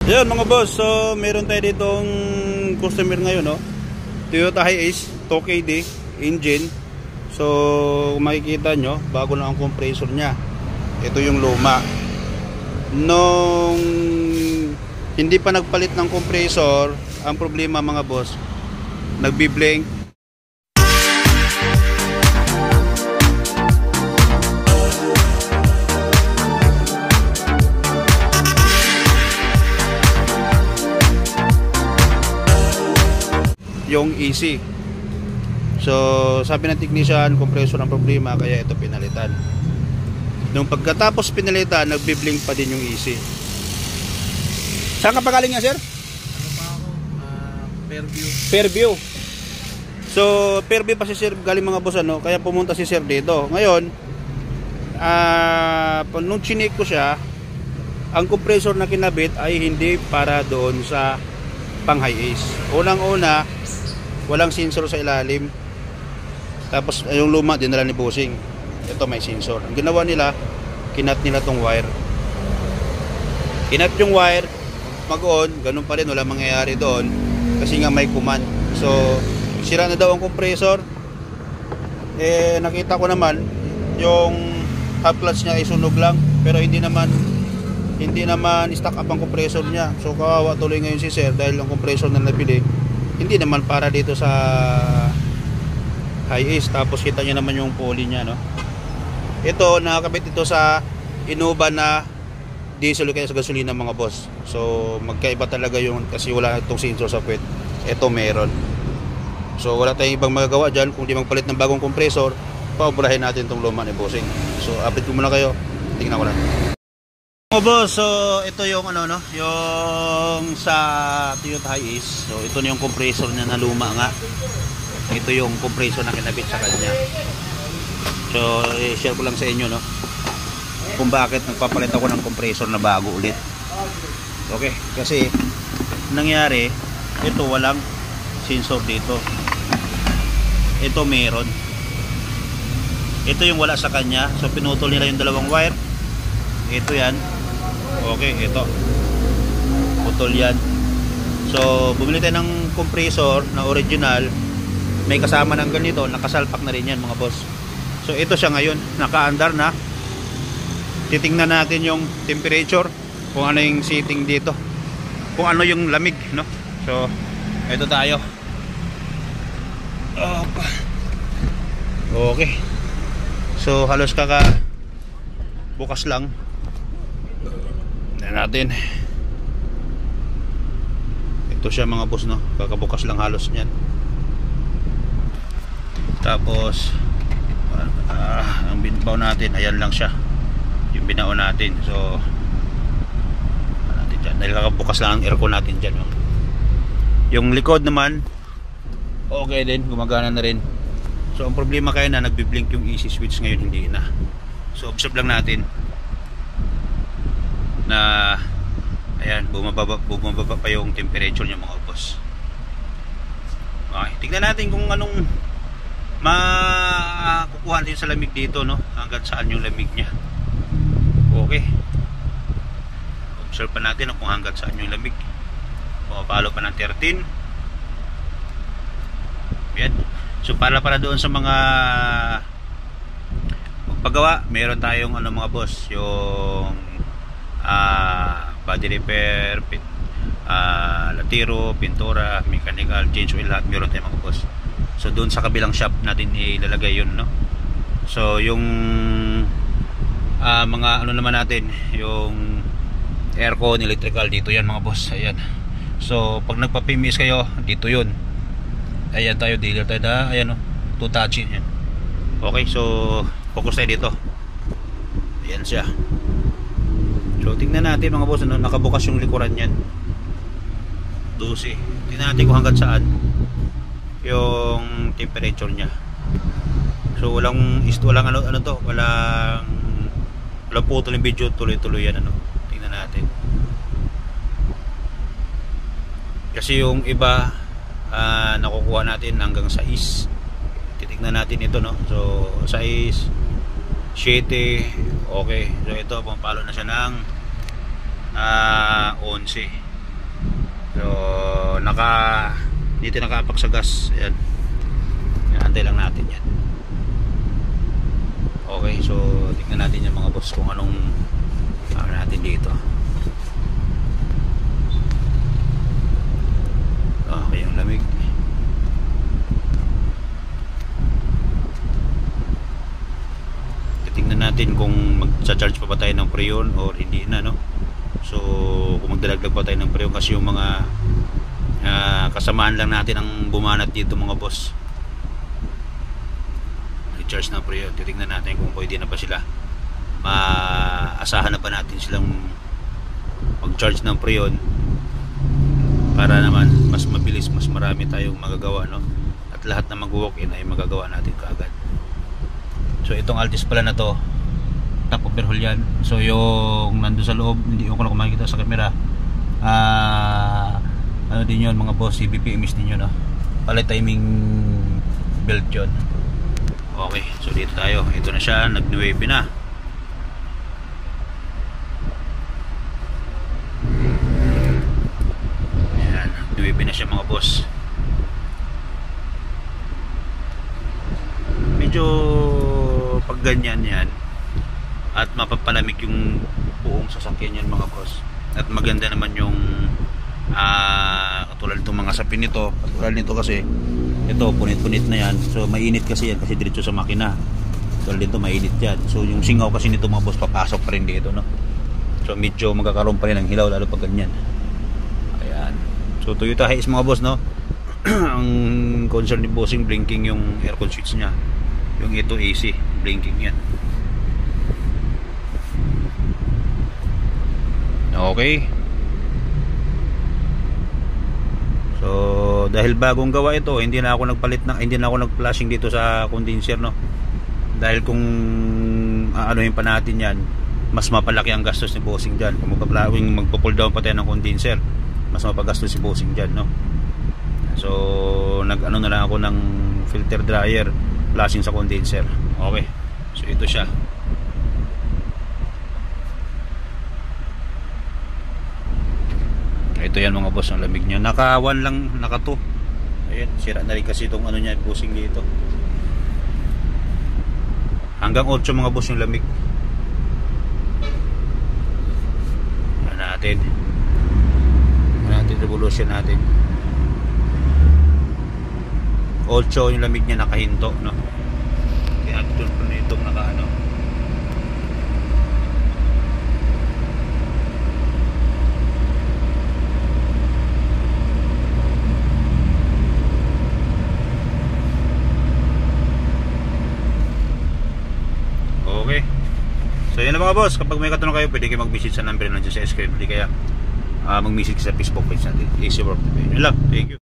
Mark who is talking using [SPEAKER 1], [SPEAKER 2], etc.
[SPEAKER 1] Yan mga boss, so meron tayo ditong customer ngayon, no? Toyota Hiace 2KD engine. So kung makikita nyo, bago na ang compressor nya. Ito yung luma. Nung hindi pa nagpalit ng compressor, ang problema mga boss, nagbi-blink. Yung EC. So sabi ng technician, compressor ang problema, kaya ito pinalitan. Nung pagkatapos pinalitan, nagbi-blink pa din yung EC. Saan ka pa galing nga, sir?
[SPEAKER 2] Ano pa ako? Fairview.
[SPEAKER 1] Fairview. So Fairview pa si sir galing mga boss, ano, kaya pumunta si sir dito. Ngayon nung chinik ko siya, ang compressor na kinabit ay hindi para doon sa pang Hiace. Unang-una, walang sensor sa ilalim. Tapos yung luma dinala ni bossing. Ito may sensor. Ang ginawa nila, kinat nila tong wire. Kinat yung wire, mag-on, ganun pa rin, wala mangyayari doon kasi nga may command. So sira na daw ang compressor. Nakita ko naman yung hub clutch niya ay sunog lang, pero hindi naman stock up ang compressor niya. So kawawa tuloy ngayon si sir dahil ang compressor na nabili hindi naman para dito sa Hiace. Tapos kita niyo naman yung pulley niya, no? Ito nakakabit ito sa Innova na diesel kaya sa gasolina mga boss. So magkaiba talaga yun kasi wala itong sensor sa puwet. Ito meron. So wala tayong ibang magagawa dyan kung di magpalit ng bagong compressor. Pauburahin natin itong luma ni bossing. So update ko muna kayo. Tingnan ko lang. Oh boss, so ito yung ano, no, yung sa Toyota Hiace. So ito na yung compressor niya na luma nga. Ito yung compressor na kinabit sa kanya. So i-share ko lang sa inyo, no, kung bakit nagpapalit ako ng compressor na bago ulit. Okay, kasi nangyari, ito walang sensor dito. Ito meron. Ito yung wala sa kanya. So pinutol nila yung dalawang wire. Ito yan. Okay, ito putol yan. So bumili tayo ng compressor na original, may kasama ng ganito, nakasalpak na rin yan mga boss. So ito siya ngayon, nakaandar na. Titingnan natin yung temperature, kung ano yung setting dito, kung ano yung lamig, no? So ito tayo. Okay, so halos bukas lang natin. Ito siya mga boss, no, kakabukas lang halos niyan. Tapos ang binbaw natin, ayan lang siya yung binao natin. So natin dyan, dahil kakabukas lang ang aircon natin dyan, no? Yung likod naman okay din, gumagana na rin. So ang problema kaya na nagbi-blink yung EC switch ngayon, hindi na. So observe lang natin na ayan, bumababa pa yung temperature niya mga boss. Okay, tingnan natin kung anong makukuha din sa lamig dito, no, hanggang saan yung lamig niya. Okay, observe pa natin kung hanggang saan yung lamig. Pumapalo pa ng 13. Yan. So para doon sa mga magpagawa, meron tayong ano mga boss, yung body repair, latiro, pintura, mechanical, change oil, lahat meron tayong mga boss. So doon sa kabilang shop natin ilalagay yun, no? So yung mga ano naman natin, yung aircon, electrical, dito yan mga boss. Ayan. So pag nagpa-PMS kayo, dito yun. Ayan tayo, dealer tayo na, ayan, no, 2 touch yan. Okay, so focus tayo dito. Ayan siya. So tingnan natin mga boss, no, nakabukas yung likuran yan, 12. Tingnan natin kung hanggang saan yung temperature nya. So walang ano to, walang putol yung video, tuloy-tuloy yan, ano. Tingnan natin. Kasi yung iba nakukuha natin hanggang 6. Titingnan natin ito, no. So 6, 7. Okay. So ito, pumapalo na siya ng 11. So dito nakaapak sa gas. Ayan. Antay lang natin yan. Okay, so tingnan natin yung mga boss kung anong natin dito. Okay, yung lamig. Tingnan natin kung mag-charge pa ba tayo ng Freon or hindi na, no? So kung magdalagdag pa tayo ng Freon, kasi yung mga kasamaan lang natin ang bumanat dito mga boss, i-charge ng Freon. Titingnan natin kung pwede na ba sila, maasahan na ba natin silang mag-charge ng Freon para naman mas mabilis, mas marami tayong magagawa, no? At lahat na mag-walk-in ay magagawa natin kaagad. So itong Altis pala na to, top overhaul yan. So yung nando sa loob, hindi ko na makikita sa camera, ano din yun mga boss, CBPMS din yun, no? Palay timing belt yun. Okay, so dito tayo. Ito na siya, nag-9 na. Ayan, 9 na siya mga boss. Medyo pag ganyan yan at mapapalamig yung buong sasakyan yan mga boss, at maganda naman yung katulad itong mga sapin nito, katulad nito kasi ito punit-punit na yan, so mainit kasi yan kasi diretso sa makina. Katulad dito mainit yan, so yung singaw kasi nito mga boss papasok pa rin dito, no? So medyo magkakaroon pa rin ng hilaw lalo pag ganyan. Ayan, so Toyota Hiace mga boss, no? Ang concern ni bossing, blinking yung aircon switch nya. Yung ito AC, blinking yan. Okay. So dahil bagong gawa ito, hindi na ako nag-flashing dito sa condenser, no? Dahil kung aanuhin pa natin yan, mas mapalaki ang gastos ni bossing dyan. Kung magpo-pull down pa tayo ng condenser, mas mapagastos si bossing dyan, no? So nag-ano na lang ako ng filter dryer, flashing sa condenser. Okay, so ito siya. Ito yan mga boss, ang lamig niya. Naka 1 lang, naka 2. Ayan, sira na rin kasi itong ano niya, bossing dito. Hanggang 8 mga boss yung lamig. Ano natin? Revolution natin. 8 yung lamig niya, nakahinto, no? Kaya doon pa na itong nakaano. Okay. So yun na mga boss, kapag may katanong kayo, pwede kayo mag-visit sa number na nandiyan sa screen, hindi kaya mag-message sa Facebook page natin. Easy work. Yun lang. Thank you.